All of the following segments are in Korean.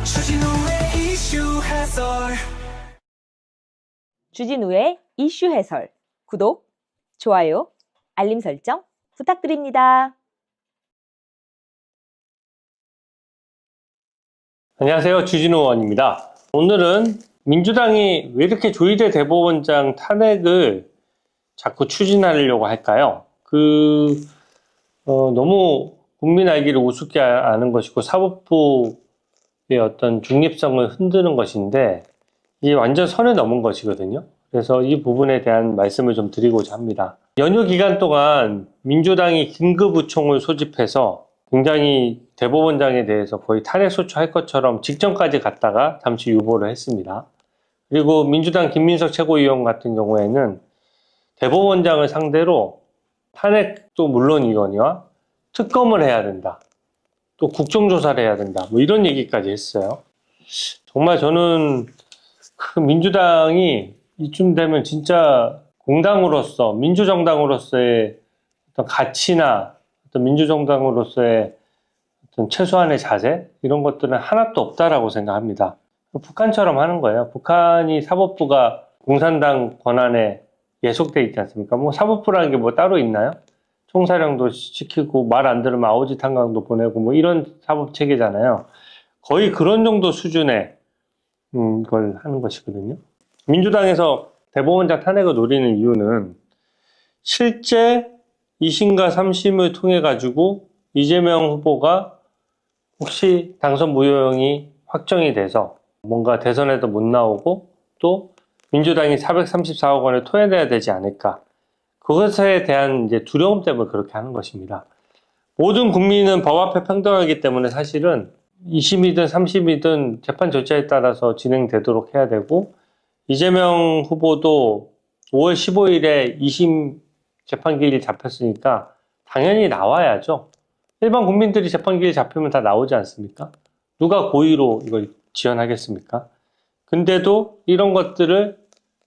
주진우의 이슈 해설. 주진우의 이슈 해설. 구독, 좋아요, 알림 설정 부탁드립니다. 안녕하세요. 주진우 의원입니다. 오늘은 민주당이 왜 이렇게 조희대 대법원장 탄핵을 자꾸 추진하려고 할까요? 너무 국민 알기를 우습게 아는 것이고 사법부의 어떤 중립성을 흔드는 것인데 이게 완전 선을 넘은 것이거든요. 그래서 이 부분에 대한 말씀을 좀 드리고자 합니다. 연휴 기간 동안 민주당이 긴급의총을 소집해서 굉장히 대법원장에 대해서 거의 탄핵 소추할 것처럼 직전까지 갔다가 잠시 유보를 했습니다. 그리고 민주당 김민석 최고위원 같은 경우에는 대법원장을 상대로 탄핵도 물론이거니와 특검을 해야 된다. 또 국정조사를 해야 된다. 뭐 이런 얘기까지 했어요. 정말 저는 민주당이 이쯤 되면 진짜 공당으로서 민주정당으로서의 어떤 가치나 어떤 민주정당으로서의 어떤 최소한의 자세 이런 것들은 하나도 없다라고 생각합니다. 북한처럼 하는 거예요. 북한이 사법부가 공산당 권한에 예속돼 있지 않습니까? 뭐 사법부라는 게 뭐 따로 있나요? 총사령도 시키고 말 안 들으면 아오지 탄광도 보내고 뭐 이런 사법 체계잖아요. 거의 그런 정도 수준의 걸 하는 것이거든요. 민주당에서 대법원장 탄핵을 노리는 이유는 실제 2심과 3심을 통해 가지고 이재명 후보가 혹시 당선 무효형이 확정이 돼서 뭔가 대선에도 못 나오고 또 민주당이 434억 원을 토해내야 되지 않을까. 그것에 대한 이제 두려움 때문에 그렇게 하는 것입니다. 모든 국민은 법 앞에 평등하기 때문에 사실은 2심이든 3심이든 재판 절차에 따라서 진행되도록 해야 되고 이재명 후보도 5월 15일에 2심 재판기일 잡혔으니까 당연히 나와야죠. 일반 국민들이 재판기일 잡히면 다 나오지 않습니까? 누가 고의로 이걸 지연하겠습니까? 근데도 이런 것들을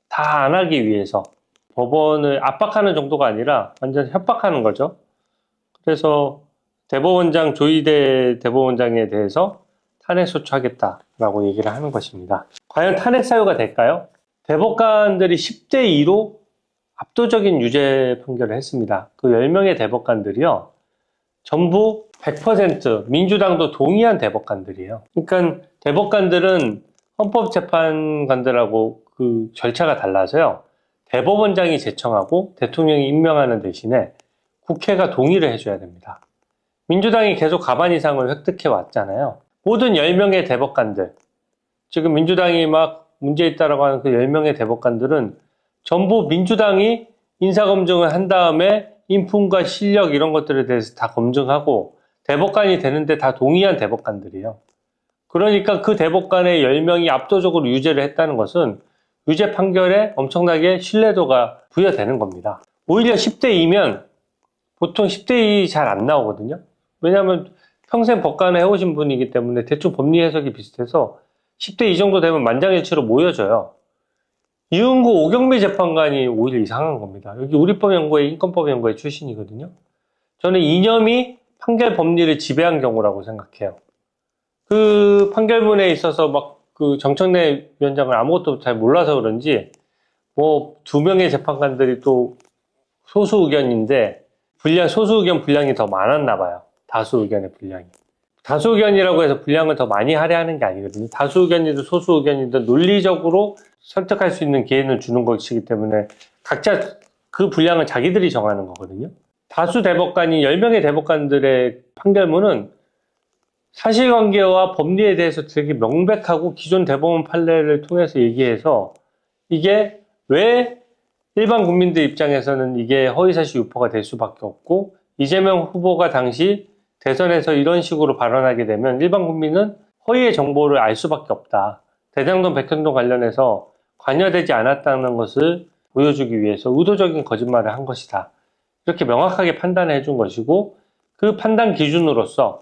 다 안 하기 위해서 법원을 압박하는 정도가 아니라 완전 협박하는 거죠. 그래서 대법원장 조희대 대법원장에 대해서 탄핵 소추하겠다라고 얘기를 하는 것입니다. 과연 탄핵 사유가 될까요? 대법관들이 10대 2로 압도적인 유죄 판결을 했습니다. 그 10명의 대법관들이요. 전부 100% 민주당도 동의한 대법관들이에요. 그러니까 대법관들은 헌법재판관들하고 그 절차가 달라서요. 대법원장이 제청하고 대통령이 임명하는 대신에 국회가 동의를 해줘야 됩니다. 민주당이 계속 과반 이상을 획득해 왔잖아요. 모든 10명의 대법관들, 지금 민주당이 막 문제 있다라고 하는 그 10명의 대법관들은 전부 민주당이 인사검증을 한 다음에 인품과 실력 이런 것들에 대해서 다 검증하고 대법관이 되는데 다 동의한 대법관들이에요. 그러니까 그 대법관의 10명이 압도적으로 유죄를 했다는 것은 유죄 판결에 엄청나게 신뢰도가 부여되는 겁니다. 오히려 10대 2면 보통 10대 2 잘 안 나오거든요. 왜냐하면 평생 법관을 해오신 분이기 때문에 대충 법리 해석이 비슷해서 10대 2 정도 되면 만장일치로 모여져요. 이은구 오경미 재판관이 오히려 이상한 겁니다. 여기 우리법연구회 인권법연구회 출신이거든요. 저는 이념이 판결 법리를 지배한 경우라고 생각해요. 그 판결문에 있어서 막 그 정청래 위원장을 아무것도 잘 몰라서 그런지 뭐 2명의 재판관들이 또 소수 의견인데 소수 의견 분량이 더 많았나 봐요. 다수 의견의 분량이. 다수 의견이라고 해서 분량을 더 많이 할애하는 게 아니거든요. 다수 의견이든 소수 의견이든 논리적으로 설득할 수 있는 기회는 주는 것이기 때문에 각자 그 분량은 자기들이 정하는 거거든요. 다수 대법관이 10명의 대법관들의 판결문은 사실관계와 법리에 대해서 되게 명백하고 기존 대법원 판례를 통해서 얘기해서 이게 왜 일반 국민들 입장에서는 이게 허위사실 유포가 될 수밖에 없고 이재명 후보가 당시 대선에서 이런 식으로 발언하게 되면 일반 국민은 허위의 정보를 알 수밖에 없다. 대장동 백현동 관련해서 관여되지 않았다는 것을 보여주기 위해서 의도적인 거짓말을 한 것이다. 이렇게 명확하게 판단해 준 것이고 그 판단 기준으로서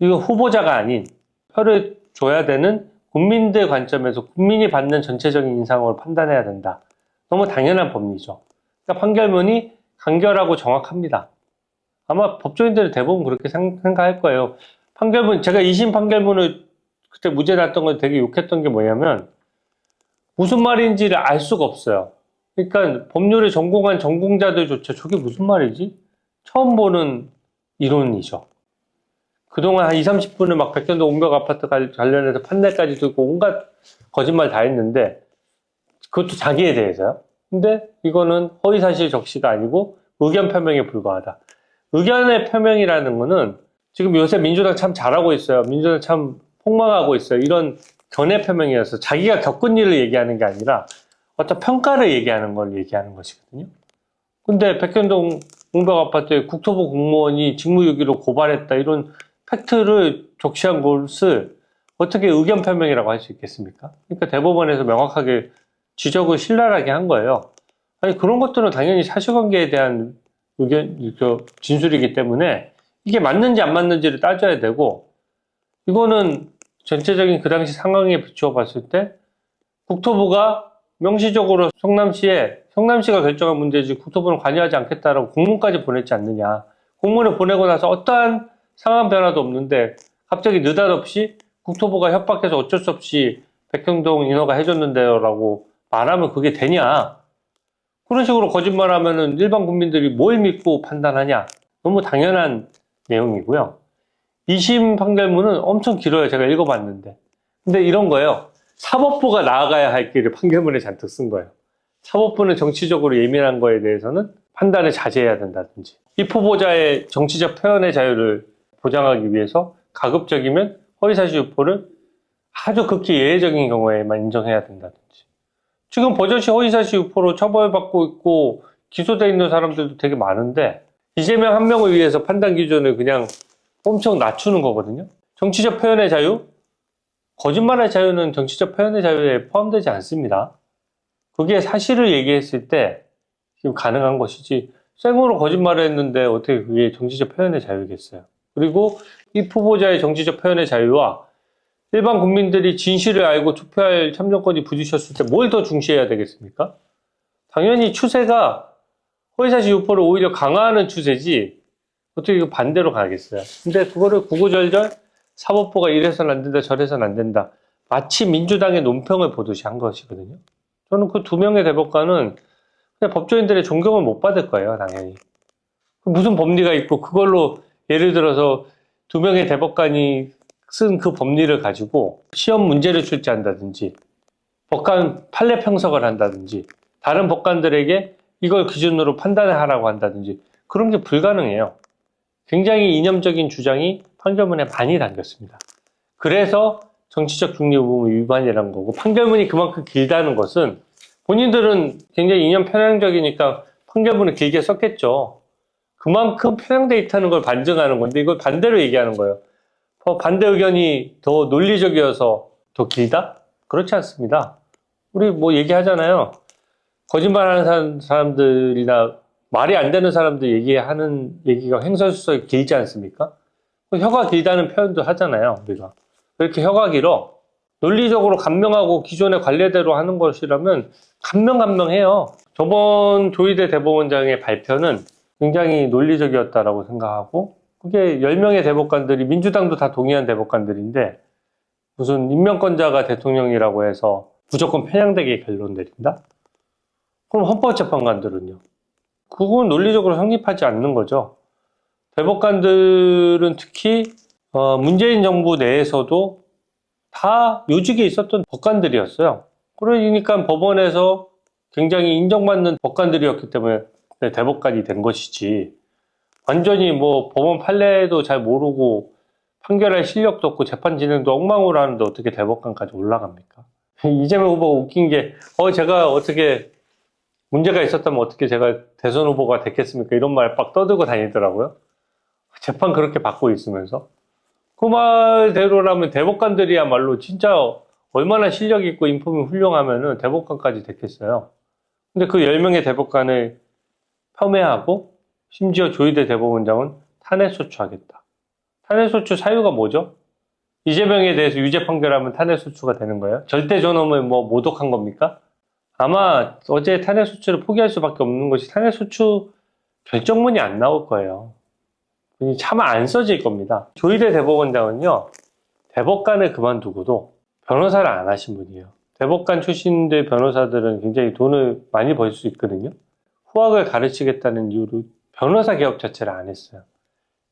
이거 후보자가 아닌 표를 줘야 되는 국민들 관점에서 국민이 받는 전체적인 인상으로 판단해야 된다. 너무 당연한 법리죠. 그러니까 판결문이 간결하고 정확합니다. 아마 법조인들은 대부분 그렇게 생각할 거예요. 판결문, 제가 2심 판결문을 그때 무죄 났던 건 되게 욕했던 게 뭐냐면 무슨 말인지를 알 수가 없어요. 그러니까 법률을 전공한 전공자들조차 저게 무슨 말이지? 처음 보는 이론이죠. 그동안 한 20, 30분을 막 백현동 옹벽 아파트 관련해서 판례까지 듣고 온갖 거짓말 다 했는데 그것도 자기에 대해서요. 근데 이거는 허위사실 적시가 아니고 의견 표명에 불과하다. 의견의 표명이라는 거는 지금 요새 민주당 참 잘하고 있어요. 민주당 참 폭망하고 있어요. 이런 견해 표명이어서 자기가 겪은 일을 얘기하는 게 아니라 어떤 평가를 얘기하는 걸 얘기하는 것이거든요. 근데 백현동 옹벽 아파트에 국토부 공무원이 직무유기로 고발했다 이런 팩트를 적시한 것을 어떻게 의견 표명이라고 할 수 있겠습니까? 그러니까 대법원에서 명확하게 지적을 신랄하게 한 거예요. 아니 그런 것들은 당연히 사실관계에 대한 진술이기 때문에 이게 맞는지 안 맞는지를 따져야 되고 이거는 전체적인 그 당시 상황에 비추어 봤을 때 국토부가 명시적으로 성남시가 결정한 문제지 국토부는 관여하지 않겠다라고 공문까지 보냈지 않느냐. 공문을 보내고 나서 어떠한 상황 변화도 없는데 갑자기 느닷없이 국토부가 협박해서 어쩔 수 없이 백현동 인허가 해줬는데요 라고 말하면 그게 되냐. 그런 식으로 거짓말하면은 일반 국민들이 뭘 믿고 판단하냐. 너무 당연한 내용이고요. 2심 판결문은 엄청 길어요. 제가 읽어봤는데. 근데 이런 거예요. 사법부가 나아가야 할 길을 판결문에 잔뜩 쓴 거예요. 사법부는 정치적으로 예민한 거에 대해서는 판단을 자제해야 된다든지 입 후보자의 정치적 표현의 자유를 보장하기 위해서 가급적이면 허위사실 유포를 아주 극히 예외적인 경우에만 인정해야 된다든지 지금 버젓이 허위사실 유포로 처벌받고 있고 기소되어 있는 사람들도 되게 많은데 이재명 한 명을 위해서 판단 기준을 그냥 엄청 낮추는 거거든요. 정치적 표현의 자유? 거짓말의 자유는 정치적 표현의 자유에 포함되지 않습니다. 그게 사실을 얘기했을 때 지금 가능한 것이지 생으로 거짓말을 했는데 어떻게 그게 정치적 표현의 자유겠어요. 그리고 이 후보자의 정치적 표현의 자유와 일반 국민들이 진실을 알고 투표할 참정권이 부딪혔을 때 뭘 더 중시해야 되겠습니까? 당연히 추세가 허위사실 유포를 오히려 강화하는 추세지 어떻게 이거 반대로 가겠어요. 근데 그거를 구구절절 사법부가 이래서는 안 된다 저래서는 안 된다 마치 민주당의 논평을 보듯이 한 것이거든요. 저는 그 두 명의 대법관은 그냥 법조인들의 존경을 못 받을 거예요. 당연히. 무슨 법리가 있고 그걸로 예를 들어서 두 명의 대법관이 쓴 그 법리를 가지고 시험 문제를 출제한다든지 법관 판례 평석을 한다든지 다른 법관들에게 이걸 기준으로 판단을 하라고 한다든지 그런 게 불가능해요. 굉장히 이념적인 주장이 판결문에 많이 담겼습니다. 그래서 정치적 중립 의무 위반이라는 거고 판결문이 그만큼 길다는 것은 본인들은 굉장히 이념 편향적이니까 판결문을 길게 썼겠죠. 그만큼 편향돼 있다는 걸 반증하는 건데 이걸 반대로 얘기하는 거예요. 반대 의견이 더 논리적이어서 더 길다? 그렇지 않습니다. 우리 뭐 얘기하잖아요. 거짓말하는 사람들이나 말이 안 되는 사람들 얘기하는 얘기가 횡설수설이 길지 않습니까? 혀가 길다는 표현도 하잖아요. 우리가 그렇게 혀가 길어 논리적으로 간명하고 기존의 관례대로 하는 것이라면 간명해요. 저번 조희대 대법원장의 발표는 굉장히 논리적이었다라고 생각하고 그게 10명의 대법관들이 민주당도 다 동의한 대법관들인데 무슨 임명권자가 대통령이라고 해서 무조건 편향되게 결론 내린다? 그럼 헌법재판관들은요? 그건 논리적으로 성립하지 않는 거죠. 대법관들은 특히 문재인 정부 내에서도 다 요직에 있었던 법관들이었어요. 그러니까 법원에서 굉장히 인정받는 법관들이었기 때문에 대법관이 된 것이지 완전히 뭐 법원 판례도 잘 모르고 판결할 실력도 없고 재판 진행도 엉망으로 하는데 어떻게 대법관까지 올라갑니까? 이재명 후보가 웃긴 게 제가 어떻게 문제가 있었다면 어떻게 제가 대선 후보가 됐겠습니까? 이런 말 빡 떠들고 다니더라고요. 재판 그렇게 받고 있으면서. 그 말대로라면 대법관들이야말로 진짜 얼마나 실력 있고 인품이 훌륭하면은 대법관까지 됐겠어요. 근데 그 10명의 대법관을 폄훼하고 심지어 조희대 대법원장은 탄핵소추하겠다. 탄핵소추 사유가 뭐죠? 이재명에 대해서 유죄 판결하면 탄핵소추가 되는 거예요? 절대 존엄을 뭐 모독한 겁니까? 아마 어제 탄핵소추를 포기할 수밖에 없는 것이 탄핵소추 결정문이 안 나올 거예요. 차마 안 써질 겁니다. 조희대 대법원장은요, 대법관을 그만두고도 변호사를 안 하신 분이에요. 대법관 출신들 변호사들은 굉장히 돈을 많이 벌 수 있거든요. 후학을 가르치겠다는 이유로 변호사 개업 자체를 안 했어요.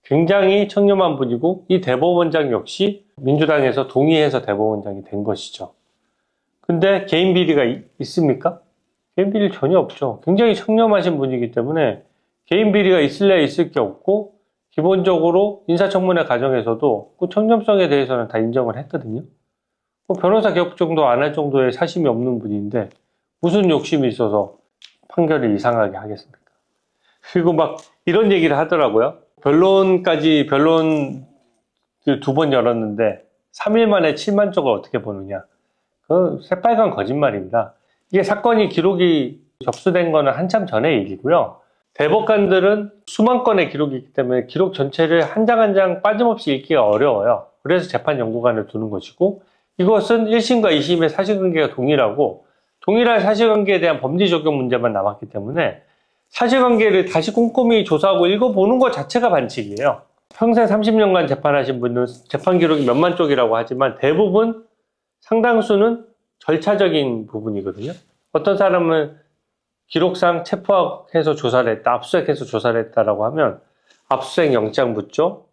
굉장히 청렴한 분이고 이 대법원장 역시 민주당에서 동의해서 대법원장이 된 것이죠. 근데 개인 비리가 있습니까? 개인 비리 전혀 없죠. 굉장히 청렴하신 분이기 때문에 개인 비리가 있을래 있을 게 없고 기본적으로 인사청문회 과정에서도 그 청렴성에 대해서는 다 인정을 했거든요. 변호사 개업 정도 안 할 정도의 사심이 없는 분인데 무슨 욕심이 있어서 판결을 이상하게 하겠습니까? 그리고 막 이런 얘기를 하더라고요. 변론 2번 열었는데 3일 만에 7만 쪽을 어떻게 보느냐. 그 새빨간 거짓말입니다. 이게 사건이 기록이 접수된 거는 한참 전의 일이고요. 대법관들은 수만 건의 기록이 있기 때문에 기록 전체를 한 장 한 장 빠짐없이 읽기가 어려워요. 그래서 재판연구관을 두는 것이고 이것은 1심과 2심의 사실관계가 동일하고 동일한 사실관계에 대한 범죄 적용 문제만 남았기 때문에 사실관계를 다시 꼼꼼히 조사하고 읽어보는 것 자체가 반칙이에요. 평생 30년간 재판하신 분은 재판 기록이 몇만 쪽이라고 하지만 대부분 상당수는 절차적인 부분이거든요. 어떤 사람은 기록상 체포해서 조사를 했다, 압수수색해서 조사를 했다라고 하면 압수수색 영장 붙죠.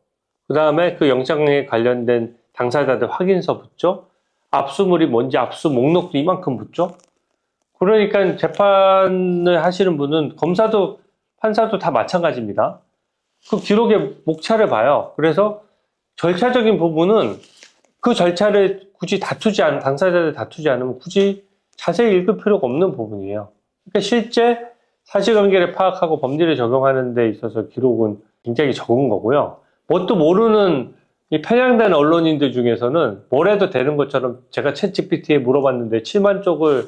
그 다음에 그 영장에 관련된 당사자들 확인서 붙죠. 압수물이 뭔지 압수 목록도 이만큼 붙죠. 그러니까 재판을 하시는 분은 검사도 판사도 다 마찬가지입니다. 그 기록의 목차를 봐요. 그래서 절차적인 부분은 그 절차를 굳이 당사자들 다투지 않으면 굳이 자세히 읽을 필요가 없는 부분이에요. 그러니까 실제 사실관계를 파악하고 범죄를 적용하는 데 있어서 기록은 굉장히 적은 거고요. 뭣도 모르는 이 편향된 언론인들 중에서는 뭘 해도 되는 것처럼 제가 챗GPT에 물어봤는데 7만 쪽을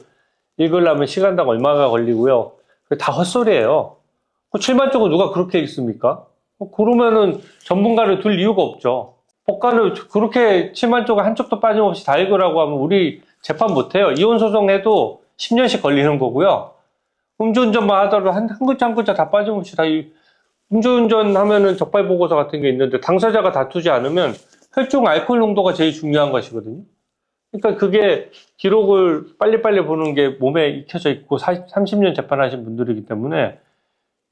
읽으려면 시간당 얼마가 걸리고요. 다 헛소리예요. 7만 쪽을 누가 그렇게 읽습니까? 그러면은 전문가를 둘 이유가 없죠. 법관을 그렇게 7만 쪽을 한 쪽도 빠짐없이 다 읽으라고 하면 우리 재판 못해요. 이혼소송해도 10년씩 걸리는 거고요. 음주운전만 하더라도 한 글자 한 글자 다 빠짐없이 다 음주운전 하면은 적발보고서 같은 게 있는데 당사자가 다투지 않으면 혈중 알코올 농도가 제일 중요한 것이거든요. 그러니까 그게 기록을 빨리빨리 보는 게 몸에 익혀져 있고 30년 재판하신 분들이기 때문에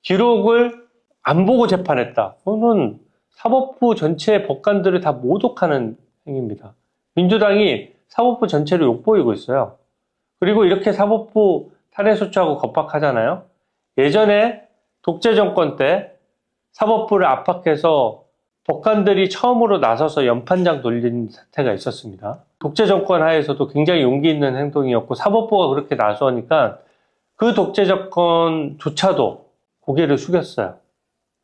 기록을 안 보고 재판했다. 그거는 사법부 전체의 법관들을 다 모독하는 행위입니다. 민주당이 사법부 전체를 욕보이고 있어요. 그리고 이렇게 사법부 탄핵소추하고 겁박하잖아요. 예전에 독재 정권 때 사법부를 압박해서 법관들이 처음으로 나서서 연판장 돌린 사태가 있었습니다. 독재 정권 하에서도 굉장히 용기 있는 행동이었고 사법부가 그렇게 나서니까 그 독재 정권조차도 고개를 숙였어요.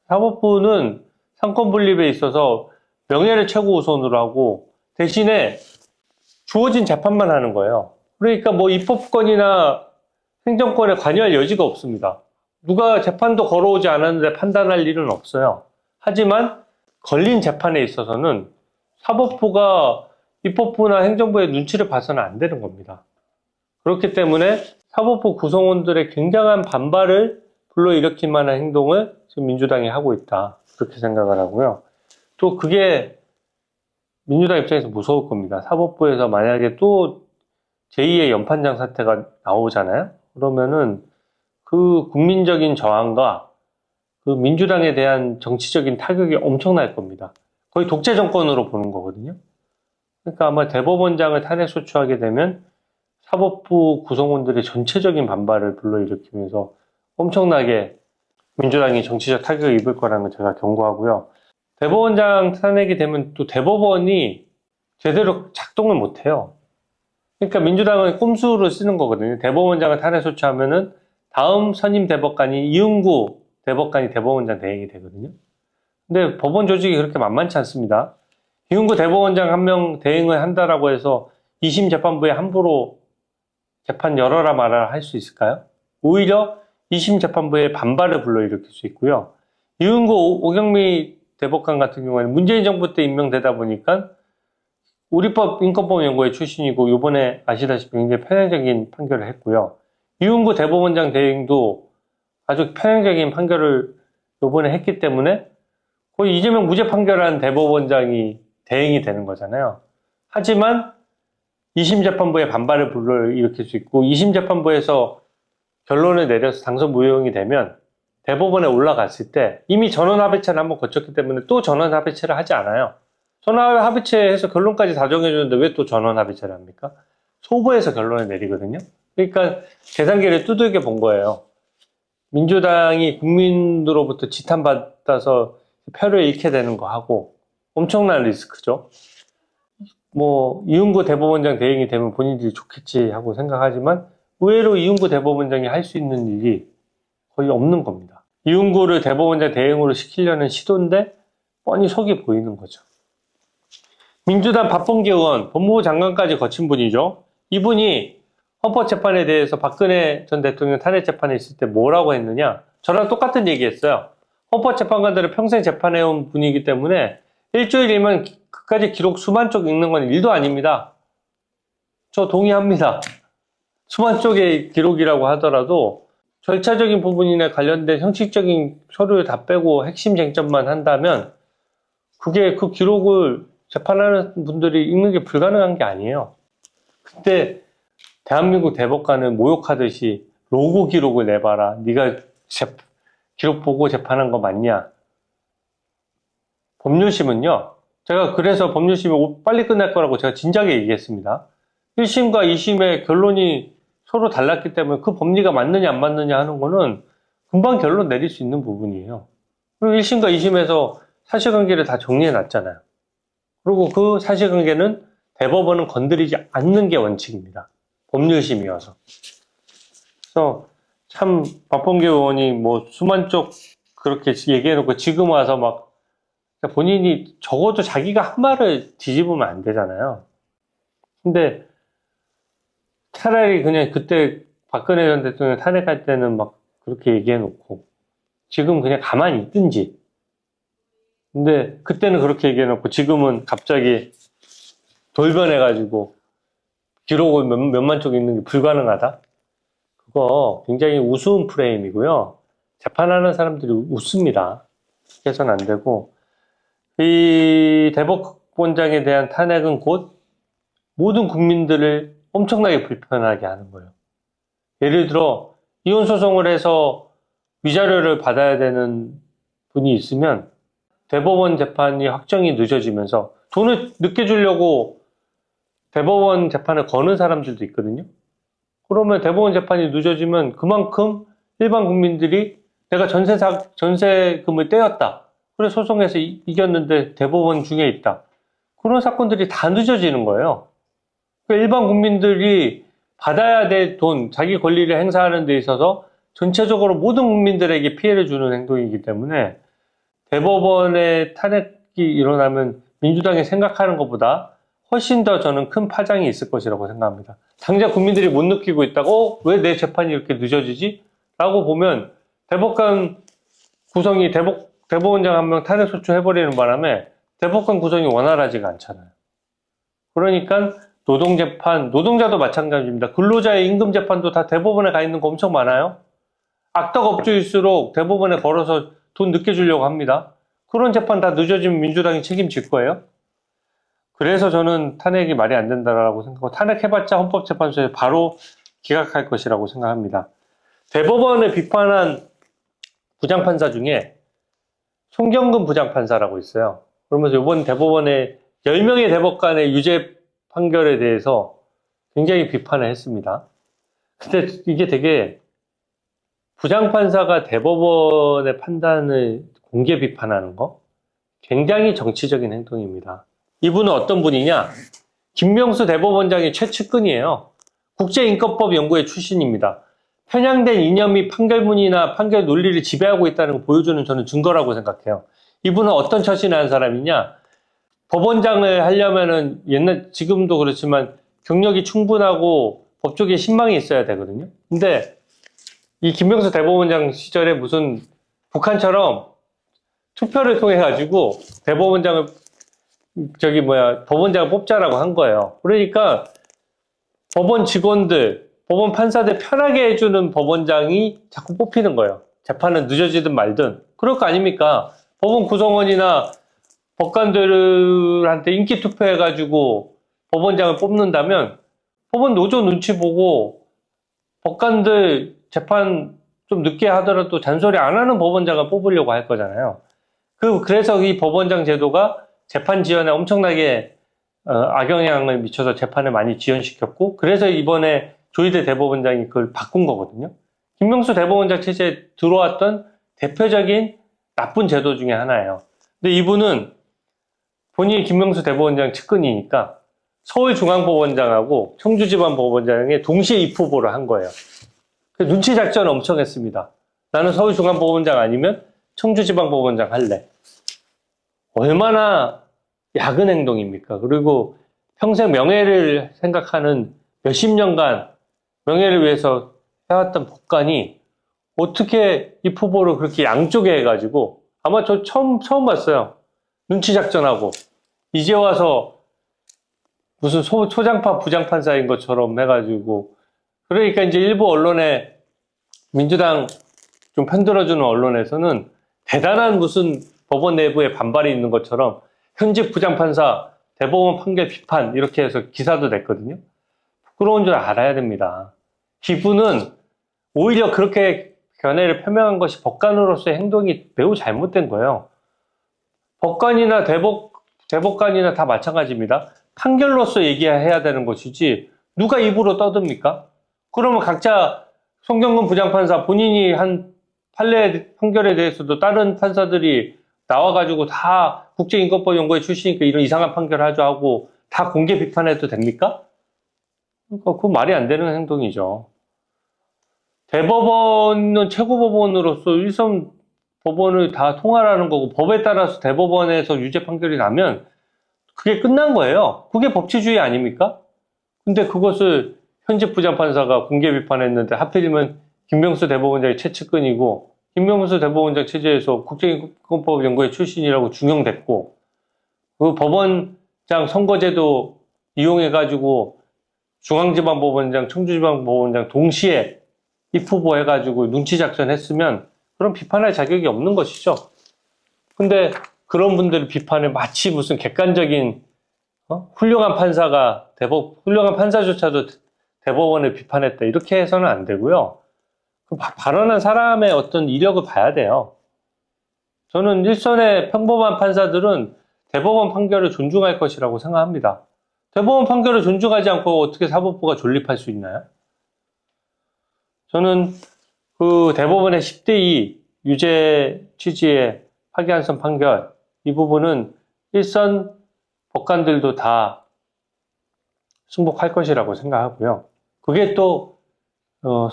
사법부는 상권 분립에 있어서 명예를 최고 우선으로 하고 대신에 주어진 재판만 하는 거예요. 그러니까 뭐 입법권이나 행정권에 관여할 여지가 없습니다. 누가 재판도 걸어오지 않았는데 판단할 일은 없어요. 하지만 걸린 재판에 있어서는 사법부가 입법부나 행정부의 눈치를 봐서는 안 되는 겁니다. 그렇기 때문에 사법부 구성원들의 굉장한 반발을 불러일으킬 만한 행동을 지금 민주당이 하고 있다. 그렇게 생각을 하고요. 또 그게 민주당 입장에서 무서울 겁니다. 사법부에서 만약에 또 제2의 연판장 사태가 나오잖아요. 그러면은 그 국민적인 저항과 그 민주당에 대한 정치적인 타격이 엄청날 겁니다. 거의 독재 정권으로 보는 거거든요. 그러니까 아마 대법원장을 탄핵소추하게 되면 사법부 구성원들의 전체적인 반발을 불러일으키면서 엄청나게 민주당이 정치적 타격을 입을 거라는 걸 제가 경고하고요. 대법원장 탄핵이 되면 또 대법원이 제대로 작동을 못해요. 그러니까 민주당은 꼼수를 쓰는 거거든요. 대법원장을 탄핵소추하면은 다음 선임 대법관이 이은구 대법관이 대법원장 대행이 되거든요. 근데 법원 조직이 그렇게 만만치 않습니다. 이은구 대법원장 한 명 대행을 한다라고 해서 2심 재판부에 함부로 재판 열어라 말아라 할 수 있을까요? 오히려 2심 재판부에 반발을 불러일으킬 수 있고요. 이은구 오경미 대법관 같은 경우에는 문재인 정부 때 임명되다 보니까 우리법 인권법연구회 출신이고 이번에 아시다시피 굉장히 편향적인 판결을 했고요. 이은구 대법원장 대행도 아주 편향적인 판결을 이번에 했기 때문에 거의 이재명 무죄 판결한 대법원장이 대행이 되는 거잖아요. 하지만 2심 재판부에 반발을 불러일으킬 수 있고 2심 재판부에서 결론을 내려서 당선 무효형이 되면 대법원에 올라갔을 때 이미 전원합의체를 한번 거쳤기 때문에 또 전원합의체를 하지 않아요. 전원합의체에서 결론까지 다 정해주는데 왜 또 전원합의체를 합니까? 소부에서 결론을 내리거든요. 그러니까 계산기를 두들겨 본 거예요. 민주당이 국민으로부터 지탄받아서 표를 잃게 되는 거 하고 엄청난 리스크죠. 뭐 이윤구 대법원장 대행이 되면 본인들이 좋겠지 하고 생각하지만 의외로 이윤구 대법원장이 할 수 있는 일이 거의 없는 겁니다. 이윤구를 대법원장 대행으로 시키려는 시도인데 뻔히 속이 보이는 거죠. 민주당 박범계 의원, 법무부 장관까지 거친 분이죠. 이분이 헌법재판에 대해서 박근혜 전 대통령 탄핵 재판에 있을 때 뭐라고 했느냐? 저랑 똑같은 얘기했어요. 헌법재판관들은 평생 재판해온 분이기 때문에 일주일이면 그까지 기록 수만 쪽 읽는 건 일도 아닙니다. 저 동의합니다. 수만 쪽의 기록이라고 하더라도 절차적인 부분이나 관련된 형식적인 서류를 다 빼고 핵심 쟁점만 한다면 그게 그 기록을 재판하는 분들이 읽는 게 불가능한 게 아니에요. 그때 대한민국 대법관을 모욕하듯이 로고 기록을 내봐라. 네가 기록 보고 재판한 거 맞냐? 법률심은요. 제가 그래서 법률심이 빨리 끝날 거라고 제가 진작에 얘기했습니다. 1심과 2심의 결론이 서로 달랐기 때문에 그 법리가 맞느냐 안 맞느냐 하는 거는 금방 결론 내릴 수 있는 부분이에요. 그리고 1심과 2심에서 사실관계를 다 정리해 놨잖아요. 그리고 그 사실관계는 대법원은 건드리지 않는 게 원칙입니다. 법률심이어서. 그래서 참 박범계 의원이 뭐 수만 쪽 그렇게 얘기해놓고 지금 와서 막 본인이 적어도 자기가 한 말을 뒤집으면 안 되잖아요. 근데 차라리 그냥 그때 박근혜 전 대통령 탄핵할 때는 막 그렇게 얘기해놓고 지금 그냥 가만히 있든지. 근데 그때는 그렇게 얘기해놓고 지금은 갑자기 돌변해가지고 기록을 몇만 쪽 읽는 게 불가능하다? 그거 굉장히 우스운 프레임이고요. 재판하는 사람들이 웃습니다. 해서는 안 되고 이 대법원장에 대한 탄핵은 곧 모든 국민들을 엄청나게 불편하게 하는 거예요. 예를 들어 이혼 소송을 해서 위자료를 받아야 되는 분이 있으면 대법원 재판이 확정이 늦어지면서 돈을 늦게 주려고 대법원 재판을 거는 사람들도 있거든요. 그러면 대법원 재판이 늦어지면 그만큼 일반 국민들이 내가 전세금을 떼었다. 그래 소송에서 이겼는데 대법원 중에 있다. 그런 사건들이 다 늦어지는 거예요. 그러니까 일반 국민들이 받아야 될 돈, 자기 권리를 행사하는 데 있어서 전체적으로 모든 국민들에게 피해를 주는 행동이기 때문에 대법원의 탄핵이 일어나면 민주당이 생각하는 것보다 훨씬 더 저는 큰 파장이 있을 것이라고 생각합니다. 당장 국민들이 못 느끼고 있다고 왜 내 재판이 이렇게 늦어지지? 라고 보면 대법관 구성이 대법원장 한 명 탄핵 소추해버리는 바람에 대법관 구성이 원활하지가 않잖아요. 그러니까 노동재판, 노동자도 마찬가지입니다. 근로자의 임금재판도 다 대법원에 가 있는 거 엄청 많아요. 악덕업주일수록 대법원에 걸어서 돈 늦게 주려고 합니다. 그런 재판 다 늦어지면 민주당이 책임질 거예요. 그래서 저는 탄핵이 말이 안 된다라고 생각하고 탄핵해봤자 헌법재판소에 바로 기각할 것이라고 생각합니다. 대법원을 비판한 부장판사 중에 송경근 부장판사라고 있어요. 그러면서 이번 대법원의 10명의 대법관의 유죄 판결에 대해서 굉장히 비판을 했습니다. 근데 이게 되게 부장판사가 대법원의 판단을 공개 비판하는 거 굉장히 정치적인 행동입니다. 이분은 어떤 분이냐? 김명수 대법원장의 최측근이에요. 국제인권법 연구회 출신입니다. 편향된 이념이 판결문이나 판결 논리를 지배하고 있다는 걸 보여주는 저는 증거라고 생각해요. 이분은 어떤 처신을 한 사람이냐? 법원장을 하려면은 지금도 그렇지만 경력이 충분하고 법조계에 신망이 있어야 되거든요. 근데 이 김명수 대법원장 시절에 무슨 북한처럼 투표를 통해 가지고 대법원장을 법원장을 뽑자라고 한 거예요. 그러니까 법원 직원들, 법원 판사들 편하게 해주는 법원장이 자꾸 뽑히는 거예요. 재판은 늦어지든 말든. 그럴 거 아닙니까? 법원 구성원이나 법관들한테 인기 투표해가지고 법원장을 뽑는다면 법원 노조 눈치 보고 법관들 재판 좀 늦게 하더라도 잔소리 안 하는 법원장을 뽑으려고 할 거잖아요. 그래서 이 법원장 제도가 재판 지연에 엄청나게 악영향을 미쳐서 재판을 많이 지연시켰고, 그래서 이번에 조희대 대법원장이 그걸 바꾼 거거든요. 김명수 대법원장 체제에 들어왔던 대표적인 나쁜 제도 중에 하나예요. 근데 이분은 본인이 김명수 대법원장 측근이니까 서울중앙법원장하고 청주지방법원장에 동시에 입후보를 한 거예요. 눈치 작전 엄청 했습니다. 나는 서울중앙법원장 아니면 청주지방법원장 할래. 얼마나 야근 행동입니까? 그리고 평생 명예를 생각하는 몇십 년간 명예를 위해서 해왔던 법관이 어떻게 입후보를 그렇게 양쪽에 해가지고, 아마 저 처음 봤어요. 눈치 작전하고 이제 와서 무슨 소장파 부장판사인 것처럼 해가지고. 그러니까 이제 일부 언론에, 민주당 좀 편들어주는 언론에서는 대단한 무슨 법원 내부에 반발이 있는 것처럼 현직 부장판사 대법원 판결 비판 이렇게 해서 기사도 냈거든요. 부끄러운 줄 알아야 됩니다. 이분은 오히려 그렇게 견해를 표명한 것이 법관으로서의 행동이 매우 잘못된 거예요. 법관이나 대법관이나 다 마찬가지입니다. 판결로서 얘기해야 되는 것이지 누가 입으로 떠듭니까? 그러면 각자 송경근 부장판사 본인이 한 판례 판결에 대해서도 다른 판사들이 나와가지고 다 국제인권법 연구회 출신이니까 이런 이상한 판결을 하죠 하고 다 공개 비판해도 됩니까? 그러니까 그건 말이 안 되는 행동이죠. 대법원은 최고법원으로서 일선 법원을 다 통할하는 거고, 법에 따라서 대법원에서 유죄 판결이 나면 그게 끝난 거예요. 그게 법치주의 아닙니까? 근데 그것을 현직 부장판사가 공개 비판했는데 하필이면 김명수 대법원장이 최측근이고 김명수 대법원장 체제에서 국제인권법 연구회 출신이라고 중용됐고, 그 법원장 선거제도 이용해가지고 중앙지방법원장, 청주지방법원장 동시에 입후보 해가지고 눈치 작전 했으면 그럼 비판할 자격이 없는 것이죠. 근데 그런 분들의 비판을 마치 무슨 객관적인 훌륭한 판사가 훌륭한 판사조차도 대법원을 비판했다 이렇게 해서는 안 되고요. 그 발언한 사람의 어떤 이력을 봐야 돼요. 저는 일선의 평범한 판사들은 대법원 판결을 존중할 것이라고 생각합니다. 대법원 판결을 존중하지 않고 어떻게 사법부가 존립할 수 있나요? 저는 그 대법원의 10대2 유죄 취지의 파기환송 판결, 이 부분은 일선 법관들도 다 승복할 것이라고 생각하고요. 그게 또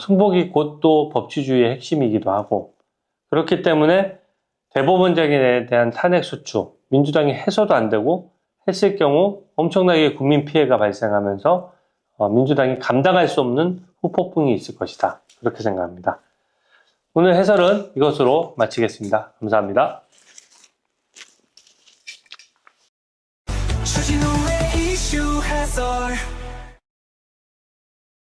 승복이 곧 또 법치주의의 핵심이기도 하고, 그렇기 때문에 대법원장에 대한 탄핵 소추, 민주당이 해서도 안 되고 했을 경우 엄청나게 국민 피해가 발생하면서 민주당이 감당할 수 없는 후폭풍이 있을 것이다. 그렇게 생각합니다. 오늘 해설은 이것으로 마치겠습니다. 감사합니다. 주진우의 이슈 해설.